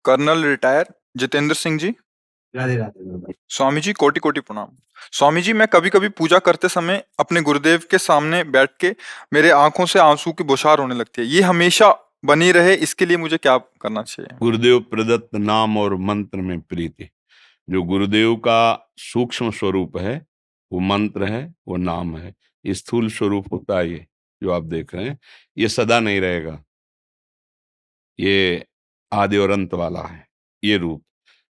Colonel retire Jitendra Singh ji. Radhe Radhe. Swami ji कोटि कोटि प्रणाम। स्वामी जी, मैं कभी कभी पूजा करते समय अपने गुरुदेव के सामने बैठ के मेरे आंखों से आंसू की बौछार होने लगती है। ये हमेशा बनी रहे, इसके लिए मुझे क्या करना चाहिए? गुरुदेव प्रदत्त नाम और मंत्र में प्रीति। जो गुरुदेव का सूक्ष्म स्वरूप है वो मंत्र है, वो नाम है। स्थूल स्वरूप होता है ये जो आप देख रहे हैं, ये सदा नहीं रहेगा। ये आदि और अंत वाला है ये रूप।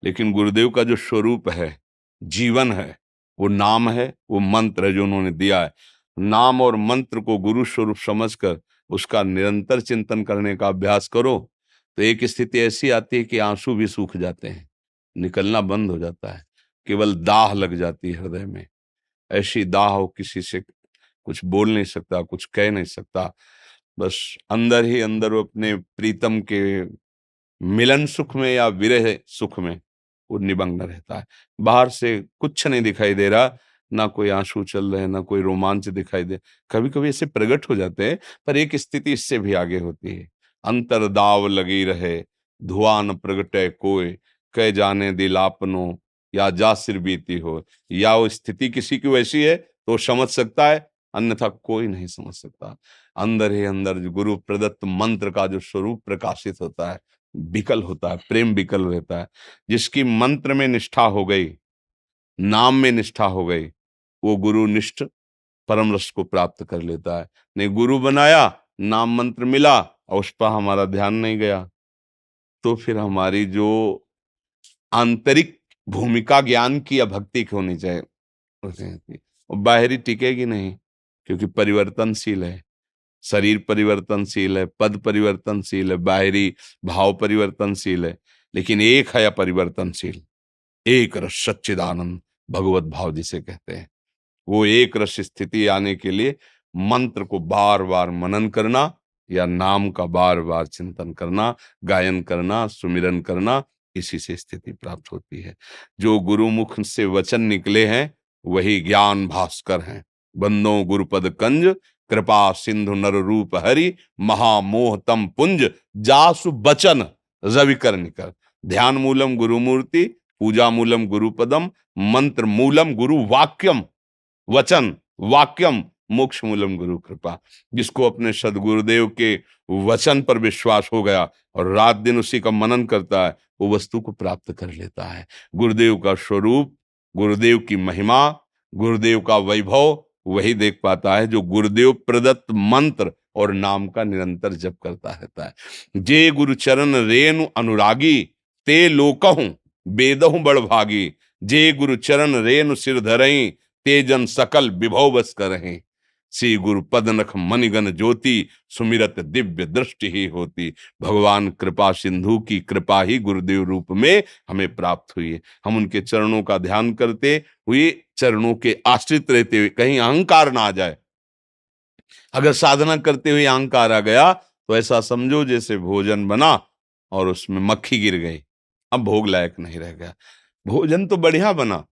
लेकिन गुरुदेव का जो स्वरूप है, जीवन है, वो नाम है, वो मंत्र है जो उन्होंने दिया है। नाम और मंत्र को गुरु स्वरूप समझकर उसका निरंतर चिंतन करने का अभ्यास करो तो एक स्थिति ऐसी आती है कि आंसू भी सूख जाते हैं, निकलना बंद हो जाता है, केवल दाह लग जाती है हृदय में। ऐसी दाह हो, किसी से कुछ बोल नहीं सकता, कुछ कह नहीं सकता, बस अंदर ही अंदर वो अपने प्रीतम के मिलन सुख में या विरह सुख में वो निमग्न रहता है। बाहर से कुछ नहीं दिखाई दे रहा, ना कोई आंसू चल रहे, ना कोई रोमांच दिखाई दे। कभी कभी ऐसे प्रकट हो जाते हैं, पर एक स्थिति इससे भी आगे होती है। अंतर दाव लगी रहे, धुआं न प्रगटे कोय, कह जाने दिल आपनो, या जा सिर बीती हो। या वो स्थिति किसी की वैसी है तो समझ सकता है, अन्यथा कोई नहीं समझ सकता। अंदर ही अंदर जो गुरु प्रदत्त मंत्र का जो स्वरूप प्रकाशित होता है, विकल होता है, प्रेम विकल रहता है। जिसकी मंत्र में निष्ठा हो गई, नाम में निष्ठा हो गई, वो गुरु निष्ठ परम रस को प्राप्त कर लेता है। नहीं, गुरु बनाया, नाम मंत्र मिला और उस पर हमारा ध्यान नहीं गया, तो फिर हमारी जो आंतरिक भूमिका ज्ञान की या भक्ति की होनी चाहिए वो बाहरी टिकेगी नहीं, क्योंकि परिवर्तनशील है। शरीर परिवर्तनशील है, पद परिवर्तनशील है, बाहरी भाव परिवर्तनशील है, लेकिन एक है अपरिवर्तनशील, एक रस सच्चिदानंद भगवत भाव जिसे कहते हैं। वो एक रस स्थिति आने के लिए मंत्र को बार बार मनन करना या नाम का बार बार चिंतन करना, गायन करना, सुमिरन करना, इसी से स्थिति प्राप्त होती है। जो गुरुमुख से वचन निकले हैं वही ज्ञान भास्कर हैं। बंदो गुरुपद कंज, कृपा सिंधु नर रूप हरि, महामोह तम पुंज, जासु बचन रवि कर निकर। ध्यान मूलम गुरु मूर्ति, पूजा मूलम गुरुपदम, मंत्र मूलम गुरु वाक्यम, वचन वाक्यम, मोक्ष मूलम गुरु कृपा। जिसको अपने सदगुरुदेव के वचन पर विश्वास हो गया और रात दिन उसी का मनन करता है, वो वस्तु को प्राप्त कर लेता है। गुरुदेव का स्वरूप, गुरुदेव की महिमा, गुरुदेव का वैभव वही देख पाता है जो गुरुदेव प्रदत्त मंत्र और नाम का निरंतर जप करता रहता है। जे गुरु चरण रेणु अनुरागी, ते लोकहूं वेदहूं बड़ भागी। जे गुरु चरण रेणु सिर धरई, ते जन सकल विभव बस करहीं। श्री गुरु पद नख मनिगन ज्योति, सुमिरत दिव्य दृष्टि ही होती। भगवान कृपा सिंधु की कृपा ही गुरुदेव रूप में हमें प्राप्त हुई है। हम उनके चरणों का ध्यान करते हुए, चरणों के आश्रित रहते हुए कहीं अहंकार ना आ जाए। अगर साधना करते हुए अहंकार आ गया तो ऐसा समझो जैसे भोजन बना और उसमें मक्खी गिर गई, अब भोग लायक नहीं रह गया। भोजन तो बढ़िया बना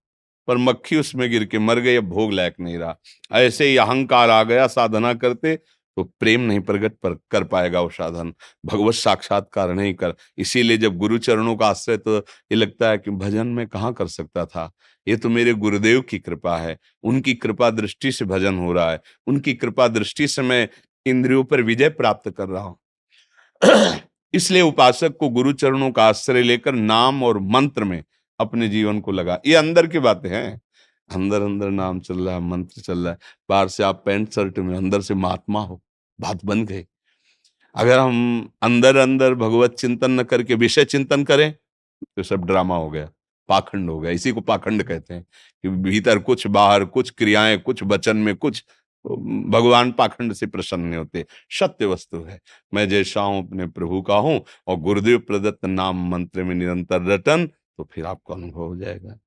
पर मक्खी उसमें गिर के मर गई, अब भोग लायक नहीं रहा। ऐसे ही अहंकार आ गया साधना करते तो प्रेम नहीं प्रकट पर कर पाएगा वो साधन, भगवत साक्षात्कार नहीं कर। इसीलिए जब गुरु चरणों का आश्रय, तो ये लगता है कि भजन में कहाँ कर सकता था, ये तो मेरे गुरुदेव की कृपा है, उनकी कृपा दृष्टि से भजन हो रहा है, उनकी कृपा दृष्टि से मैं इंद्रियों पर विजय प्राप्त कर रहा हूं। इसलिए उपासक को गुरु चरणों का आश्रय लेकर नाम और मंत्र में अपने जीवन को लगा। ये अंदर की बातें हैं, अंदर अंदर नाम चल रहा है, मंत्र चल रहा है। बाहर से आप पैंट शर्ट में, अंदर से महात्मा हो, बात बन गई। अगर हम अंदर अंदर भगवत चिंतन न करके विषय चिंतन करें तो सब ड्रामा हो गया, पाखंड हो गया। इसी को पाखंड कहते हैं कि भीतर कुछ, बाहर कुछ, क्रियाएं कुछ, वचन में कुछ। भगवान पाखंड से प्रसन्न नहीं होते। सत्य वस्तु है, मैं जैसा हूं अपने प्रभु का हूं और गुरुदेव प्रदत्त नाम मंत्र में निरंतर रटन, तो फिर आपको अनुभव हो जाएगा।